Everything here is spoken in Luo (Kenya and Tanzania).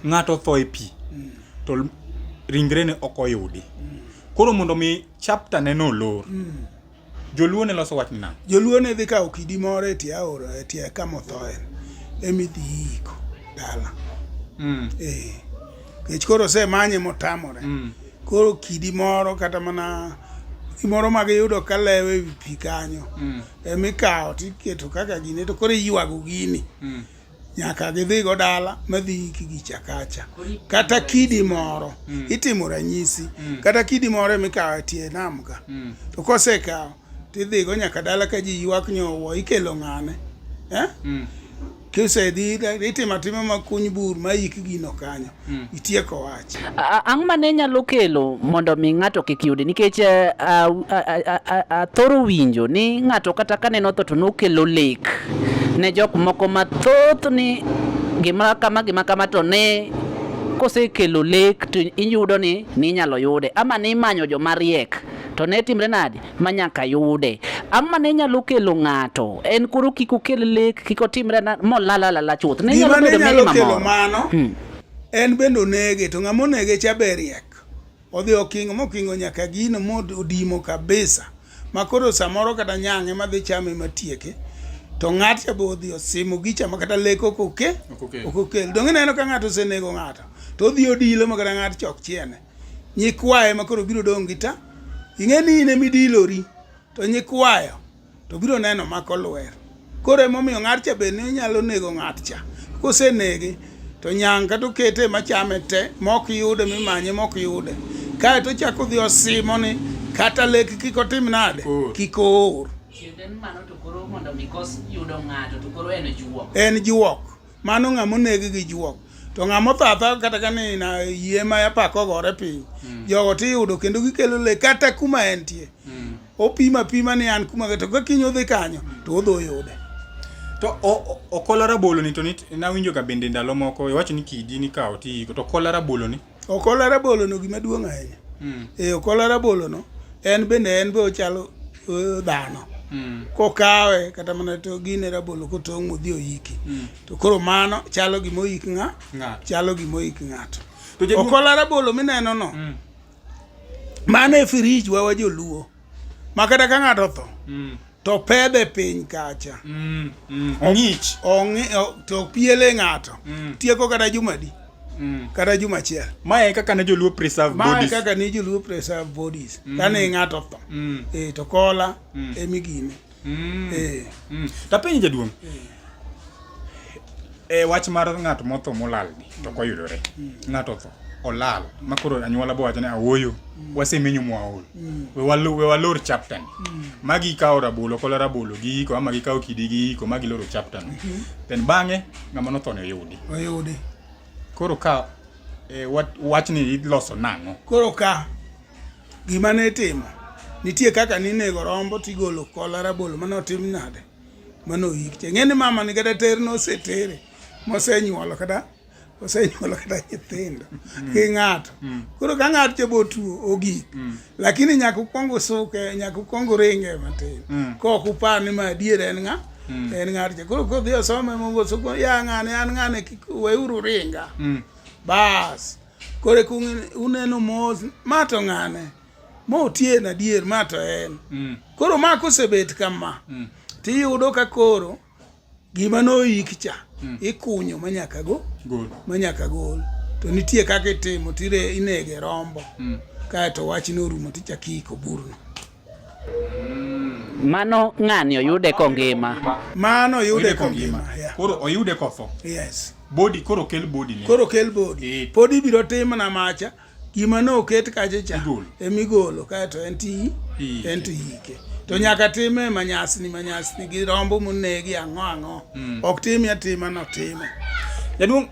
ng'ato tho e pi to ringre ne ok oyudi. Koro mondo mi chapter ne no lor. Joluo ne loso wach nang'. Joluo ne dhi kawo kidi moro e tie aora e tie kama othoe emi dhi iko dala. Kech koro osemanye motamore. Koro kidi moro kata mana gimoro ma giyudo ka lewe wi pi kanyo emi kawo tiketo kaka gine to koro iywago gini nyaka gidhigo dala madhi iki gi Chakacha. Kata kidi moro itimo ranyisi kata kidi moro emi kawo e tie nam ka to kosekawo tidhigo nyaka dala ka ji ywak nyowo ikelo ng'ane kisedhi itimo atima makuny bur ma ik gino kanyo itieko wach. Ang' mane nyalo kelo mondo mi ng'ato kik yudi nikech thoro winjo ni ng'ato kata kaneno tho to nokelo lek ne jok moko mathoth ni gima kama to ne kosekelo lek to iyudo ni inyalo yude ama ni manyo joma riek to ne timre nadi manyaka yude. Ang' mane nyalo kelo ng'ato en koro kik okel lek kik otimre molalala chuth ne nyalo bedo kelo mano en bende onege to ng'ama onege cha be riek odhi mokingo nyaka gino modimo kabisa makoro samoro kata nyang'e madhi chame matieke to ng'at cha bodhi osimo gicha makata lek okokel dong ineno ka ng'ato osenego ng'ato to odhi odilo makata ng'at chok chiene nyikwaye makoro biro dong' gi ta ing'eni ine midilori to nyikwayo to biro neno makolwer koro emomiyo ng'at cha be ne nyalo nego ng'at cha kosenege to nyang' kata okete machame te mok yude mimanye mok yude kae to chako dhi osimo ni kata lek kik otim nade kik oor. En juok mano ng'ama oneg gi juok to ng'ama othatha kata kani na yie ma apako gore piny jogo tiyudo kendo gikelo le kata kuma entie opima ni an kuma to ka kinyo dhi kanyo to odho yude. To okola rabolo ni to nawinjo ka bende ndalo moko iwacho ni kidi ni kawo ti to okola rabolo ni no gima duong' ahinya okola rabolo no en be ochalo dhano kokawe kata mana to gine rabolo kotong' modhi oiki to koro mano chalo gimoik ng'ato. Okola rabolo mineno no mano e firij wa joluo makata ka ng'ato tho to pedhe piny kacha ong'ich to piele ng'ato tieko kata jumadi kata juma achiel. Mae kaka ne joluo preserve bodies kane ng'ato tho to kola emigine. Tapenyi jaduong' wach mar ng'ato motho molal ni to koyudore ng'ato tho olal makoro anyuola bo wacho ni awoyo wasemenyo mwaol we walor chapter ni magi kawo rabolo kola rabolo gi ko ama gi kawo kidi gi ko magi loro chapter no then bang'e ng'ama notho ne oyudi koro ka wach ni iloso nang'o. Koro ka gima ne timo nitie kaka ninego rombo tigolo kola rabolo mano tim nade mano yik ng'eni mama ni kata ter no setere mosenyuolo kata nyithindo ki ng'ato koro ka ng'ato chebo tuo ogik lakini nyaka ukwongo suke nyaka ukwongo ringe matin kok upar ni ma adier en ng'ato koro kodhi osome mogo suko ya ng'ane kik weuru ringa bas kore uneno mos mato ng'ane motie na dier mato en koro ma kosebet kama tiyudo ka koro gima noik cha ikunyo manyaka gol to nitie kaka itimo tire inege rombo kae to wach norumo tichakiko burno. Mano ng'ani oyude kongima. Koro oyude kotho. Yes. Body koro kel body ne. Podi biro tim na macha gima no oket kacha cha emigolo kae to enti ike to nyaka time manyasni gi rombo monegi ang'o ok tim yatima no time. Jaduong'